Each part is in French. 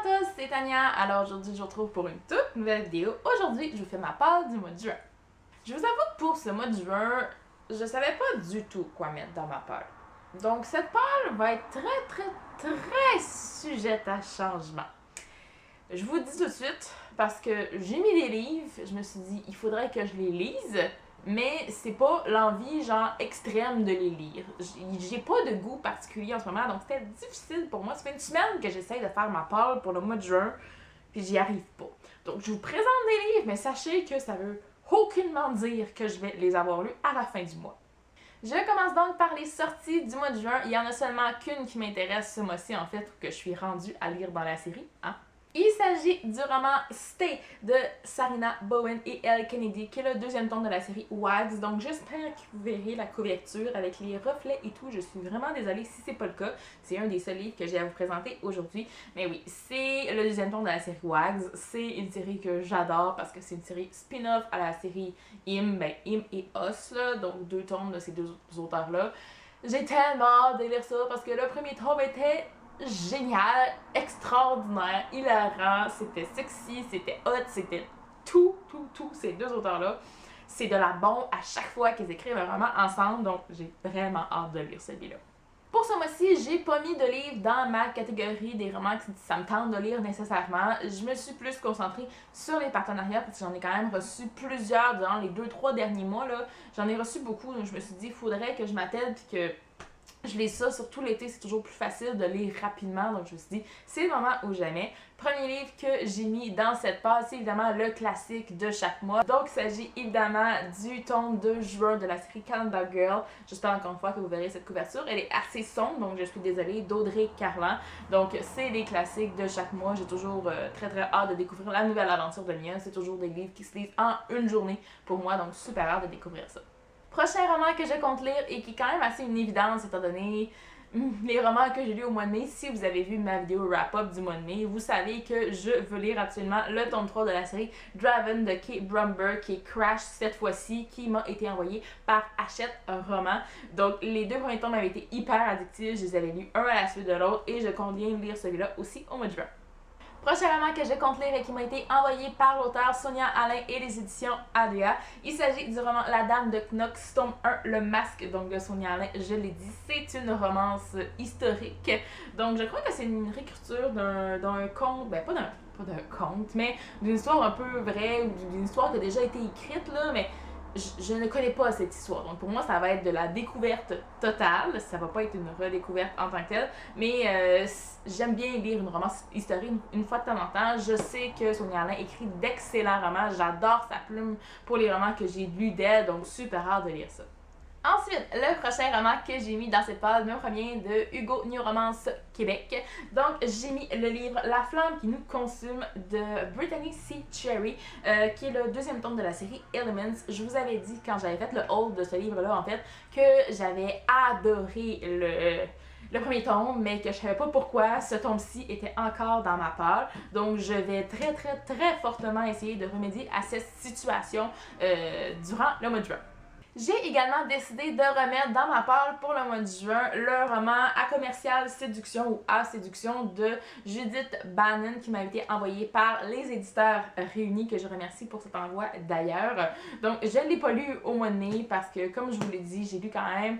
tous, c'est Tania. Alors aujourd'hui, je vous retrouve pour une toute nouvelle vidéo. Aujourd'hui, je vous fais ma palle du mois de juin. Je vous avoue que pour ce mois de juin, je savais pas du tout quoi mettre dans ma palle. Donc cette palle va être très sujette à changement. Je vous le dis tout de suite, parce que j'ai mis des livres, je me suis dit, il faudrait que je les lise, mais c'est pas l'envie, genre, extrême de les lire. J'ai pas de goût particulier en ce moment, donc c'était difficile pour moi. Ça fait une semaine que j'essaye de faire ma palle pour le mois de juin, puis j'y arrive pas. Donc je vous présente des livres, mais sachez que ça veut aucunement dire que je vais les avoir lus à la fin du mois. Je commence donc par les sorties du mois de juin. Il y en a seulement qu'une qui m'intéresse ce mois-ci, en fait, que je suis rendue à lire dans la série, hein. Il s'agit du roman Stay de Sarina Bowen et Elle Kennedy, qui est le deuxième tome de la série Wags. Donc j'espère que vous verrez la couverture avec les reflets et tout. Je suis vraiment désolée si c'est pas le cas. C'est un des seuls livres que j'ai à vous présenter aujourd'hui. Mais oui, c'est le deuxième tome de la série Wags. C'est une série que j'adore parce que c'est une série spin-off à la série Im et Os, là, donc deux tomes de ces deux auteurs-là. J'ai tellement hâte de lire ça parce que le premier tome était génial, extraordinaire, hilarant, c'était sexy, c'était hot, c'était tout, ces deux auteurs-là. C'est de la bombe à chaque fois qu'ils écrivent un roman ensemble, donc j'ai vraiment hâte de lire celui-là. Pour ce mois-ci, j'ai pas mis de livres dans ma catégorie des romans que ça me tente de lire nécessairement. Je me suis plus concentrée sur les partenariats parce que j'en ai quand même reçu plusieurs durant les 2-3 derniers mois, là. J'en ai reçu beaucoup, donc je me suis dit, il faudrait que je m'attelle puis que je lis ça, surtout l'été, c'est toujours plus facile de lire rapidement, donc je me suis dit, c'est le moment ou jamais. Premier livre que j'ai mis dans cette passe, c'est évidemment le classique de chaque mois. Donc il s'agit évidemment du tome de juin de la série Calendar Girl. J'espère encore une fois que vous verrez cette couverture. Elle est assez sombre, donc je suis désolée, d'Audrey Carlan. Donc c'est les classiques de chaque mois. J'ai toujours très hâte de découvrir la nouvelle aventure de Mia. C'est toujours des livres qui se lisent en une journée pour moi, donc super hâte de découvrir ça. Prochain roman que je compte lire et qui est quand même assez une évidence étant donné les romans que j'ai lus au mois de mai. Si vous avez vu ma vidéo wrap-up du mois de mai, vous savez que je veux lire absolument le tome 3 de la série Draven de Kate Bromberg, qui est Crash cette fois-ci, qui m'a été envoyé par Hachette un roman. Donc les deux premiers tomes avaient été hyper addictifs, je les avais lus un à la suite de l'autre et je compte bien lire celui-là aussi au mois de juin. Prochain roman que je compte lire et qui m'a été envoyé par l'auteur Sonia Alain et les éditions ADA. Il s'agit du roman La Dame de Knox, tome 1, Le Masque, donc de Sonia Alain, je l'ai dit, c'est une romance historique. Donc je crois que c'est une réécriture d'un conte, ben pas d'un conte, mais d'une histoire un peu vraie, ou d'une histoire qui a déjà été écrite, là, mais je ne connais pas cette histoire. Donc pour moi, ça va être de la découverte totale. Ça va pas être une redécouverte en tant que telle. Mais j'aime bien lire une romance historique une fois de temps en temps. Je sais que Sonia Alain écrit d'excellents romans. J'adore sa plume pour les romans que j'ai lus d'elle. Donc super hâte de lire ça. Ensuite, le prochain roman que j'ai mis dans cette page me provient de Hugo New Romance Québec. Donc, j'ai mis le livre La flamme qui nous consume de Brittany C. Cherry, qui est le deuxième tome de la série Elements. Je vous avais dit quand j'avais fait le haul de ce livre-là, en fait, que j'avais adoré le premier tome, mais que je savais pas pourquoi ce tome-ci était encore dans ma pile. Donc, je vais très fortement essayer de remédier à cette situation durant le mois de juin. J'ai également décidé de remettre dans ma palle pour le mois de juin le roman À commercial séduction ou À séduction de Judith Bannon qui m'a été envoyé par les éditeurs réunis, que je remercie pour cet envoi d'ailleurs. Donc je ne l'ai pas lu au mois de mai parce que, comme je vous l'ai dit, j'ai lu quand même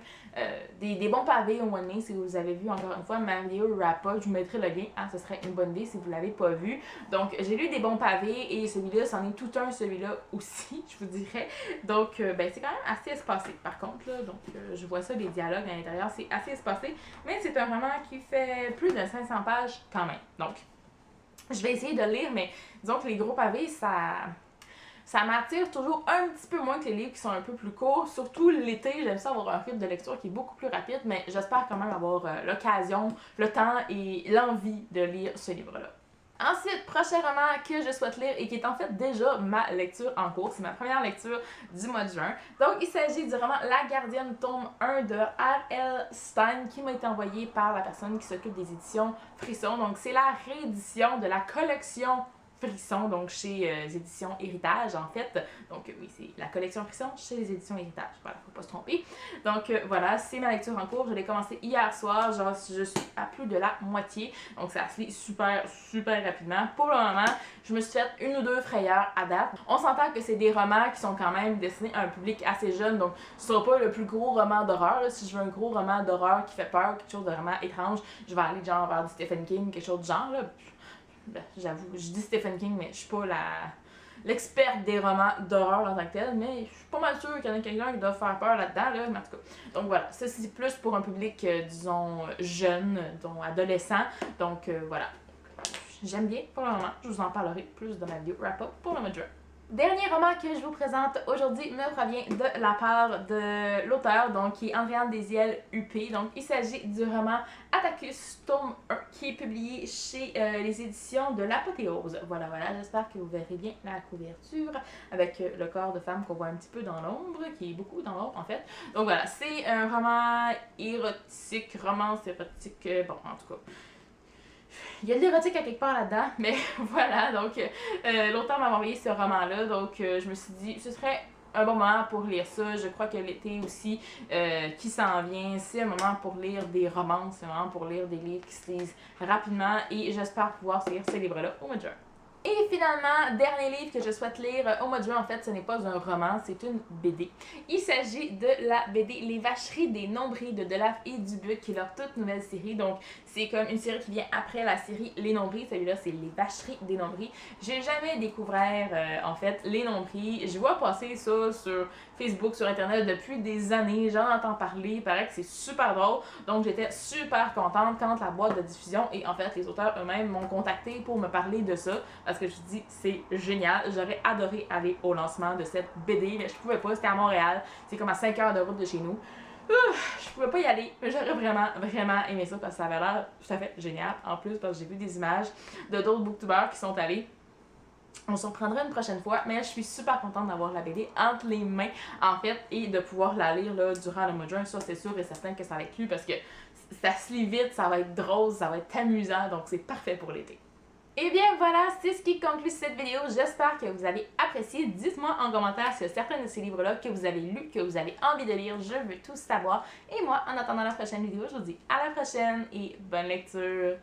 des bons pavés au mois de mai. Si vous avez vu encore une fois ma vidéo wrap-up, je vous mettrai le lien, hein, ce serait une bonne idée si vous ne l'avez pas vu. Donc j'ai lu des bons pavés et celui-là, c'en est tout un, celui-là aussi, je vous dirais. Donc ben, c'est quand même assez espacé par contre, là. Donc je vois ça, les dialogues à l'intérieur, c'est assez espacé, mais c'est un roman qui fait plus de 500 pages quand même. Donc je vais essayer de le lire, mais disons que les gros pavés, ça m'attire toujours un petit peu moins que les livres qui sont un peu plus courts. Surtout l'été, j'aime ça avoir un rythme de lecture qui est beaucoup plus rapide, mais j'espère quand même avoir l'occasion, le temps et l'envie de lire ce livre-là. Ensuite, prochain roman que je souhaite lire et qui est en fait déjà ma lecture en cours, c'est ma première lecture du mois de juin. Donc il s'agit du roman La Gardienne tome 1 de R.L. Stein qui m'a été envoyé par la personne qui s'occupe des éditions Frisson. Donc c'est la réédition de la collection Frisson, donc chez les éditions Héritage, en fait. Donc oui, c'est la collection Frisson chez les éditions Héritage. Voilà, faut pas se tromper. Donc voilà, c'est ma lecture en cours. Je l'ai commencé hier soir. Genre, je suis à plus de la moitié. Donc ça se lit super, super rapidement. Pour le moment, je me suis fait une ou deux frayeurs à date. On s'entend que c'est des romans qui sont quand même destinés à un public assez jeune. Donc ce sera pas le plus gros roman d'horreur. Si je veux un gros roman d'horreur qui fait peur, quelque chose de vraiment étrange, je vais aller genre vers du Stephen King, quelque chose du genre. Là. Ben, j'avoue, je dis Stephen King, mais je suis pas l'experte des romans d'horreur en tant que tel, mais je suis pas mal sûre qu'il y en a quelqu'un qui doit faire peur là-dedans, là, mais en tout cas. Donc voilà, ça c'est plus pour un public, disons, jeune, disons, adolescent, donc voilà. J'aime bien pour le moment, je vous en parlerai plus dans ma vidéo wrap-up pour le mois de juin. Dernier roman que je vous présente aujourd'hui me provient de la part de l'auteur, donc qui est Andréane Desiel UP. Donc il s'agit du roman Atticus tome 1 qui est publié chez les éditions de l'Apothéose. Voilà, j'espère que vous verrez bien la couverture avec le corps de femme qu'on voit un petit peu dans l'ombre, qui est beaucoup dans l'ombre en fait. Donc voilà, c'est un roman érotique, romance érotique, bon en tout cas. Il y a de l'érotique à quelque part là-dedans, mais voilà, donc l'auteur m'a envoyé ce roman-là, donc je me suis dit, ce serait un bon moment pour lire ça. Je crois que l'été aussi qui s'en vient, c'est un moment pour lire des romans, c'est un moment pour lire des livres qui se lisent rapidement et j'espère pouvoir lire ces livres-là au mois de juin. Et finalement, dernier livre que je souhaite lire au mois de juin, en fait, ce n'est pas un roman, c'est une BD. Il s'agit de la BD Les Vacheries des Nombris de Delaf et Dubuc, qui est leur toute nouvelle série. Donc, c'est comme une série qui vient après la série Les Nombris. Celui-là, c'est Les Vacheries des Nombris. J'ai jamais découvert, en fait, Les Nombris. Je vois passer ça sur Facebook, sur Internet depuis des années. J'en entends parler. Il paraît que c'est super drôle. Donc, j'étais super contente quand la boîte de diffusion et, en fait, les auteurs eux-mêmes m'ont contacté pour me parler de ça. Parce que je me dis, c'est génial. J'aurais adoré aller au lancement de cette BD, mais je pouvais pas. C'était à Montréal. C'est comme à 5 heures de route de chez nous. Je pouvais pas y aller, mais j'aurais vraiment aimé ça parce que ça avait l'air tout à fait génial. En plus, parce que j'ai vu des images de d'autres booktubers qui sont allés. On se reprendra une prochaine fois, mais je suis super contente d'avoir la BD entre les mains, en fait, et de pouvoir la lire là, durant le mois de juin. Ça, c'est sûr et certain que ça va être lu parce que ça se lit vite, ça va être drôle, ça va être amusant, donc c'est parfait pour l'été. Et bien voilà, c'est ce qui conclut cette vidéo. J'espère que vous avez apprécié. Dites-moi en commentaire s'il y a certains de ces livres-là que vous avez lus, que vous avez envie de lire. Je veux tout savoir. Et moi, en attendant la prochaine vidéo, je vous dis à la prochaine et bonne lecture!